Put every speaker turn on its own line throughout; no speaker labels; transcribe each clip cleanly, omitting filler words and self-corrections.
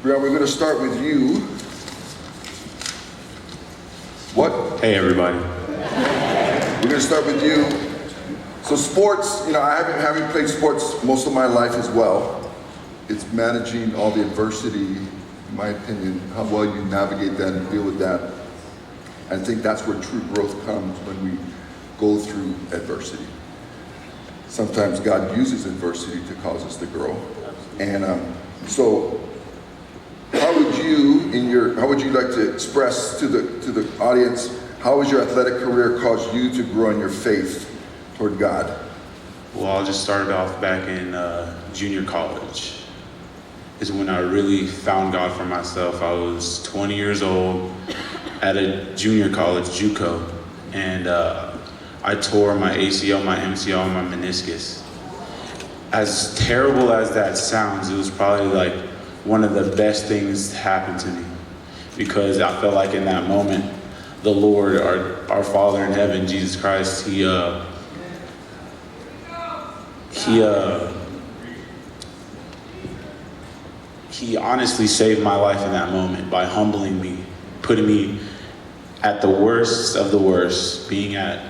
Breon, we're going to start with you. What?
Hey, everybody.
We're going to start with you. So sports, I haven't played sports most of my life as well. It's managing all the adversity, in my opinion, how well you navigate that and deal with that. I think that's where true growth comes, when we go through adversity. Sometimes God uses adversity to cause us to grow. And so how would you like to express to the audience, how has your athletic career caused you to grow in your faith toward God?
Well, I'll just start off back in junior college. Is when I really found God for myself. I was 20 years old at a junior college, JUCO, and I tore my ACL, my MCL, and my meniscus. As terrible as that sounds, it was probably like one of the best things that happened to me, because I felt like in that moment, the Lord, our Father in heaven, Jesus Christ, He honestly saved my life in that moment by humbling me, putting me at the worst of the worst, being at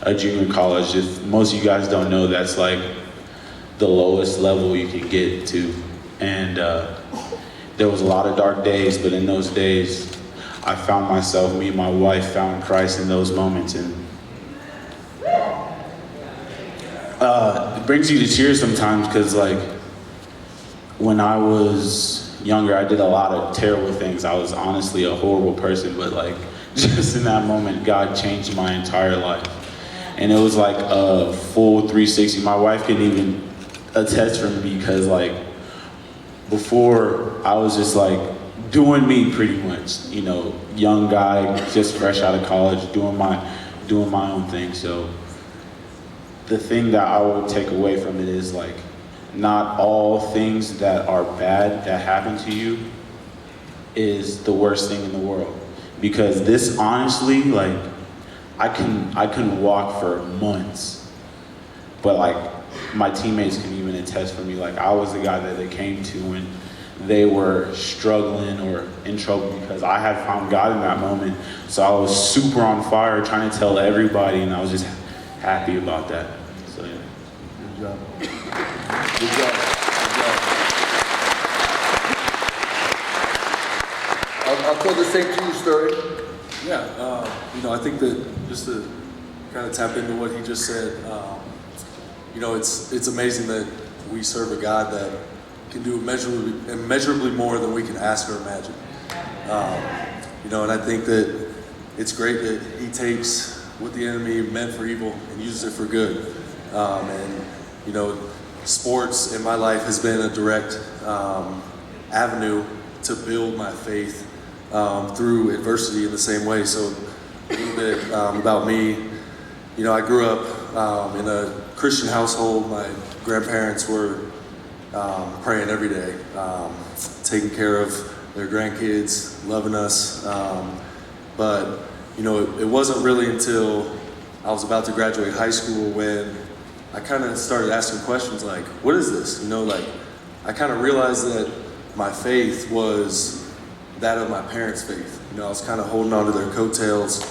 a junior college. If most of you guys don't know, that's like the lowest level you can get to. And there was a lot of dark days, but in those days, I found myself, me and my wife found Christ in those moments. And it brings you to tears sometimes, because like when I was younger, I did a lot of terrible things. I was honestly a horrible person, but like just in that moment, God changed my entire life. And it was like a full 360. My wife can even attest for me, because like before I was just like doing me pretty much, young guy, just fresh out of college, doing my own thing. So the thing that I will take away from it is like, not all things that are bad that happen to you is the worst thing in the world. Because this, honestly, like, I couldn't walk for months, but like my teammates can even attest for me. Like, I was the guy that they came to when they were struggling or in trouble, because I had found God in that moment. So I was super on fire, trying to tell everybody, and I was just happy about that. So yeah.
Good job. Good job. Good job. I'll throw the same to you, Sterling.
Yeah, I think that just to kind of tap into what he just said, it's amazing that we serve a God that can do immeasurably more than we can ask or imagine. And I think that it's great that he takes what the enemy meant for evil and uses it for good. Sports in my life has been a direct avenue to build my faith through adversity in the same way. So a little bit about me, I grew up in a Christian household. My grandparents were praying every day, taking care of their grandkids, loving us. But it wasn't really until I was about to graduate high school when I kind of started asking questions like, what is this? I kind of realized that my faith was that of my parents' faith. I was kind of holding on to their coattails.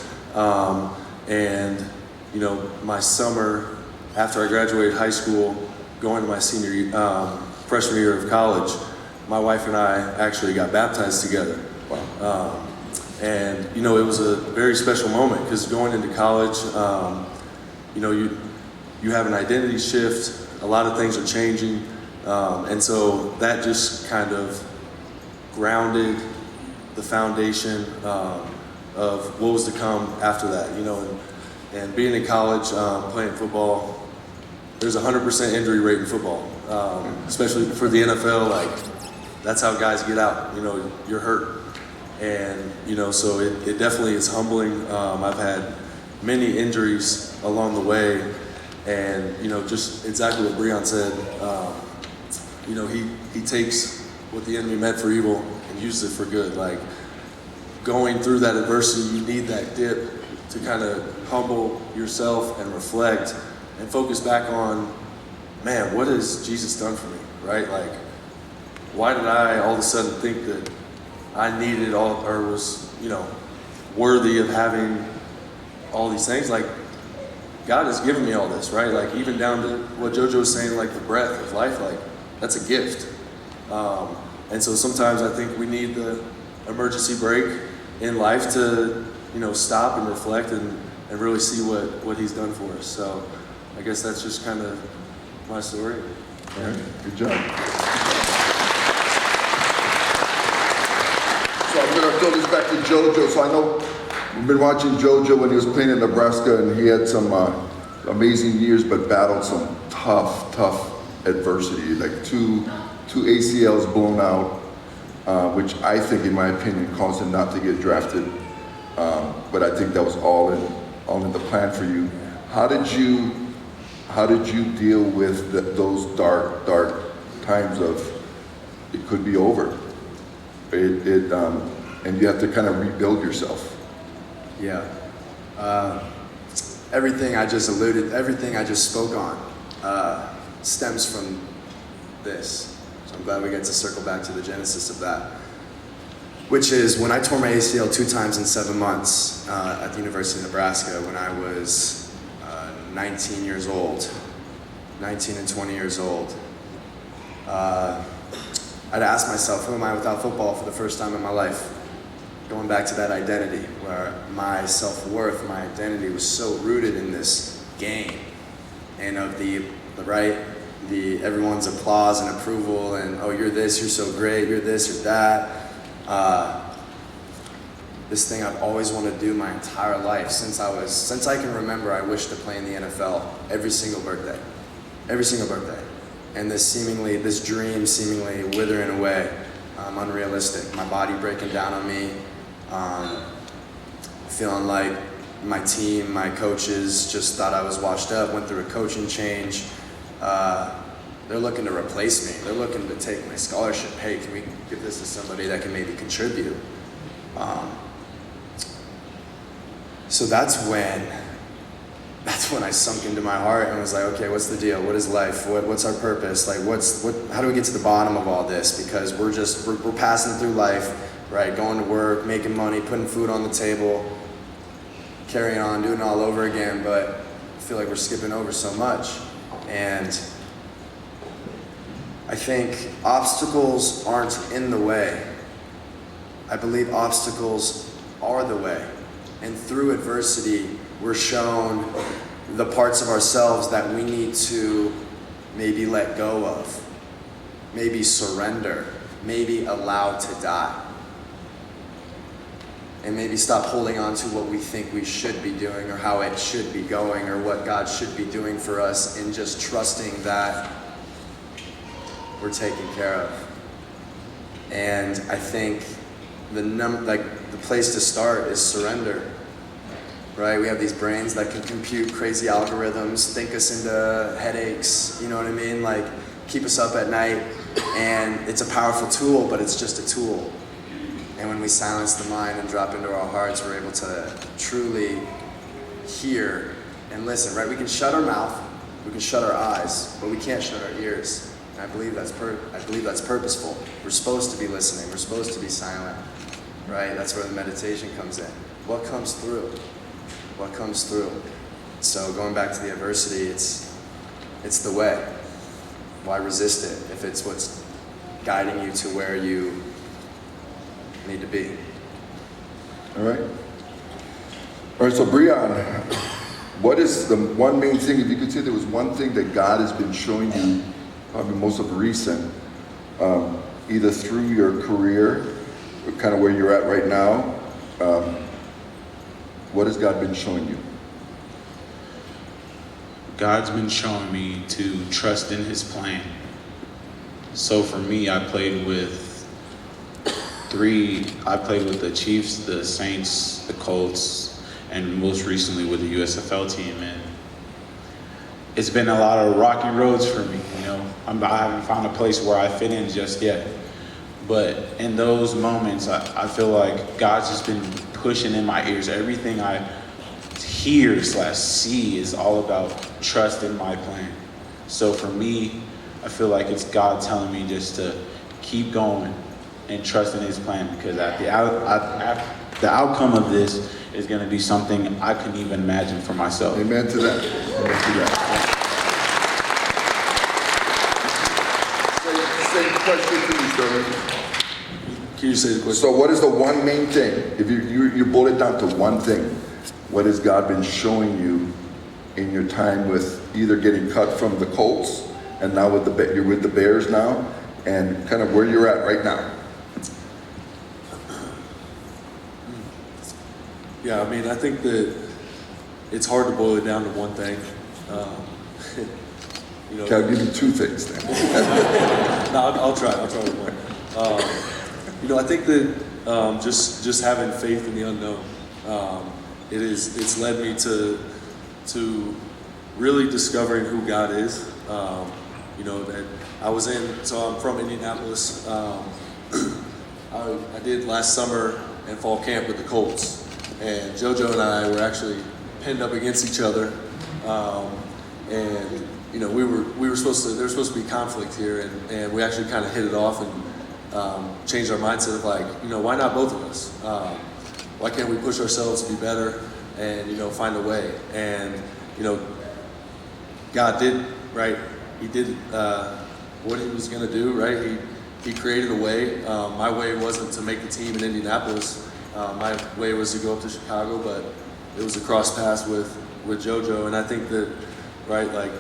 My summer after I graduated high school, going to my freshman year of college, my wife and I actually got baptized together. Wow. It was a very special moment, because going into college, you have an identity shift, a lot of things are changing, and so that just kind of grounded the foundation of what was to come after that, and being in college, playing football, there's a 100% injury rate in football, especially for the NFL. Like, that's how guys get out, you're hurt. And, so it definitely is humbling. I've had many injuries along the way, and, just exactly what Breon said, he takes what the enemy meant for evil and uses it for good. Like, going through that adversity, you need that dip to kind of humble yourself and reflect and focus back on, man, what has Jesus done for me, right? Like, why did I all of a sudden think that I needed all, or was, worthy of having all these things? Like, God has given me all this, right? Like, even down to what JoJo was saying, like the breath of life, like, that's a gift. And so sometimes I think we need the emergency brake in life to, stop and reflect and really see what He's done for us. So I guess that's just kind of my story.
All right, good job. So I'm going to throw this back to JoJo. So I know we've been watching JoJo when he was playing in Nebraska, and he had some amazing years, but battled some tough adversity, like two ACLs blown out, which I think, in my opinion, caused him not to get drafted. But I think that was all in the plan for you. How did you deal with those dark times of it could be over? And you have to kind of rebuild yourself.
Yeah. Everything I just spoke on stems from this. So I'm glad we get to circle back to the genesis of that, which is when I tore my ACL 2 times in 7 months at the University of Nebraska when I was 19 years old, 19 and 20 years old. I'd ask myself, who am I without football for the first time in my life? Going back to that identity where my self-worth, my identity was so rooted in this game and of the everyone's applause and approval and, oh, you're this, you're so great, you're this, you're that. This thing I've always wanted to do my entire life. Since I can remember, I wished to play in the NFL every single birthday. And this dream seemingly withering away, unrealistic. My body breaking down on me, feeling like my team, my coaches just thought I was washed up, went through a coaching change. They're looking to replace me. They're looking to take my scholarship. Hey, can we give this to somebody that can maybe contribute? So that's when I sunk into my heart and was like, okay, what's the deal? What is life? What's our purpose? Like, how do we get to the bottom of all this? Because we're passing through life, right? Going to work, making money, putting food on the table, carrying on, doing it all over again, but I feel like we're skipping over so much. And I think obstacles aren't in the way. I believe obstacles are the way. And through adversity, we're shown the parts of ourselves that we need to maybe let go of, maybe surrender, maybe allow to die. And maybe stop holding on to what we think we should be doing or how it should be going or what God should be doing for us, and just trusting that we're taken care of. And I think the place to start is surrender, right? We have these brains that can compute crazy algorithms, think us into headaches, you know what I mean? Like, keep us up at night, and it's a powerful tool, but it's just a tool. And when we silence the mind and drop into our hearts, we're able to truly hear and listen, right? We can shut our mouth, we can shut our eyes, but we can't shut our ears. And I believe that's purposeful. We're supposed to be listening. We're supposed to be silent, right? That's where the meditation comes in. What comes through? What comes through? So going back to the adversity, it's the way. Why resist it if it's what's guiding you to where you need to be?
All right. So Breon, what is the one main thing, if you could say there was one thing that God has been showing you, probably most of recent, either through your career, or kind of where you're at right now, what has God been showing you?
God's been showing me to trust in His plan. So for me, I played with the Chiefs, the Saints, the Colts, and most recently with the USFL team. And it's been a lot of rocky roads for me, I haven't found a place where I fit in just yet. But in those moments, I feel like God's just been pushing in my ears. Everything I hear/see is all about trust in my plan. So for me, I feel like it's God telling me just to keep going and trust in his plan, because the outcome of this is going to be something I couldn't even imagine for myself.
Amen to that. Amen to that. Same question to you, Sterling.
Can you say the question?
So what is the one main thing? If you boil it down to one thing, what has God been showing you in your time with either getting cut from the Colts and now you're with the Bears now, and kind of where you're at right now?
Yeah, I mean, I think that it's hard to boil it down to one thing. You know,
Okay, I'll give you two things then.
no, I'll try with one. You know, I think that just having faith in the unknown, it's led me to really discovering who God is. You know, that so I'm from Indianapolis. I did last summer and fall camp with the Colts, and JoJo and I were actually pinned up against each other, and you know, there was supposed to be conflict here, and we actually kind of hit it off and changed our mindset of like, you know, why not both of us? Why can't we push ourselves to be better and, you know, find a way? And, you know, God did, right? He did what he was going to do, right? He created a way. My way wasn't to make the team in Indianapolis. My way was to go up to Chicago, but it was a cross paths with JoJo. And I think that, right, like,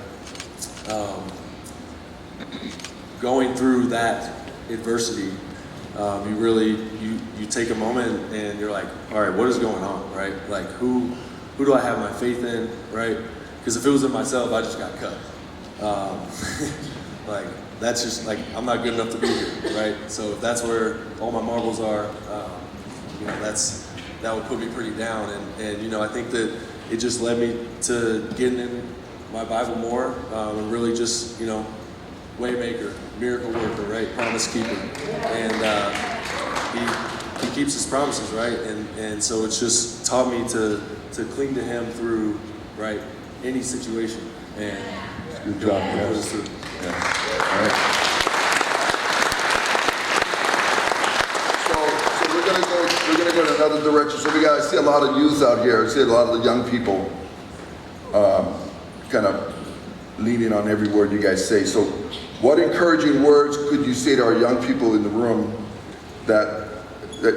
going through that adversity, you take a moment and you're like, all right, what is going on, right? Like, who do I have my faith in, right? Because if it was in myself, I just got cut. Like, that's just like, I'm not good enough to be here, right? So if that's where all my marbles are, you know, that would put me pretty down. And you know, I think that it just led me to getting in my Bible more, and really just, you know, waymaker, miracle worker, right? Promise keeper. And he keeps his promises, right? And so it's just taught me to cling to him through, right, any situation. And
Good job, guys. Yeah. All right. So we're gonna go in another direction. So I see a lot of youth out here. I see a lot of the young people kind of leaning on every word you guys say. So what encouraging words could you say to our young people in the room that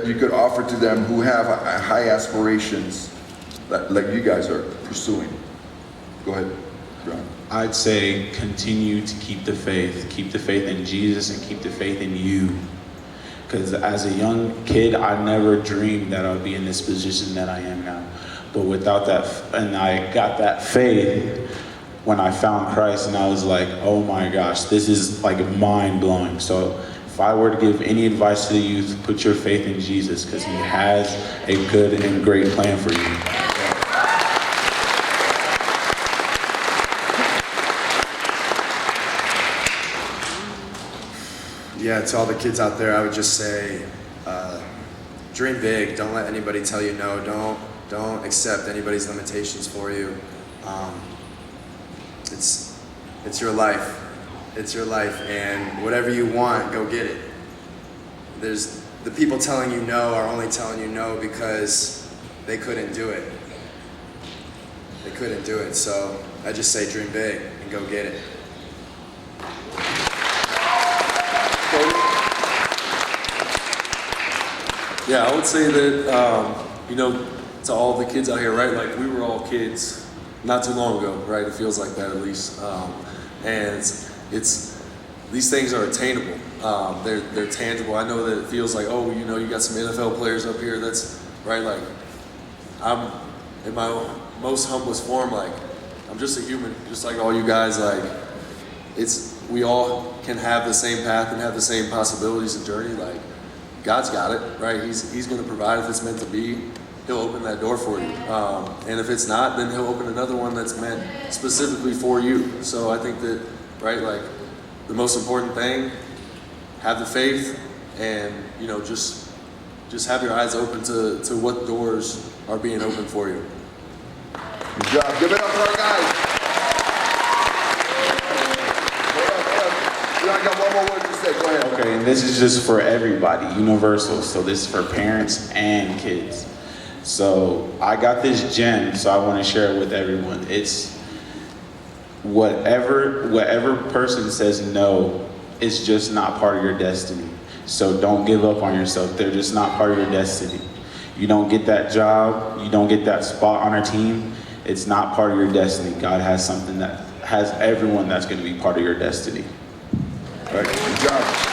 you could offer to them who have high aspirations that, like you guys are pursuing? Go ahead, Breon.
I'd say continue to keep the faith in Jesus, and keep the faith in you. Because as a young kid, I never dreamed that I would be in this position that I am now. But without that, and I got that faith when I found Christ, and I was like, oh my gosh, this is like mind blowing. So if I were to give any advice to the youth, put your faith in Jesus, because he has a good and great plan for you.
Yeah, to all the kids out there, I would just say, dream big. Don't let anybody tell you no. Don't accept anybody's limitations for you. It's your life. It's your life, and whatever you want, go get it. There's the people telling you no are only telling you no because they couldn't do it. They couldn't do it. So I just say dream big and go get it.
yeah, I would say that, you know, to all the kids out here, right? Like, we were all kids not too long ago, right? It feels like that, at least. And it's these things are attainable. They're tangible. I know that it feels like, oh, you know, you got some NFL players up here. That's right. Like, I'm in my most humblest form. Like, I'm just a human, just like all you guys. Like, we all can have the same path and have the same possibilities and journey. Like, God's got it, right? He's going to provide if it's meant to be. He'll open that door for you. And if it's not, then he'll open another one that's meant specifically for you. So I think that, right, like, the most important thing, have the faith, and, you know, just have your eyes open to what doors are being opened for you.
Good job. Give it up for our guys. I got one more word to say. Go ahead.
Okay, and this is just for everybody, universal. So this is for parents and kids. So I got this gem, so I want to share it with everyone. It's whatever person says no is just not part of your destiny. So don't give up on yourself. They're just not part of your destiny. You don't get that job, you don't get that spot on our team, it's not part of your destiny. God has something that has everyone that's going to be part of your destiny.
All right, good job.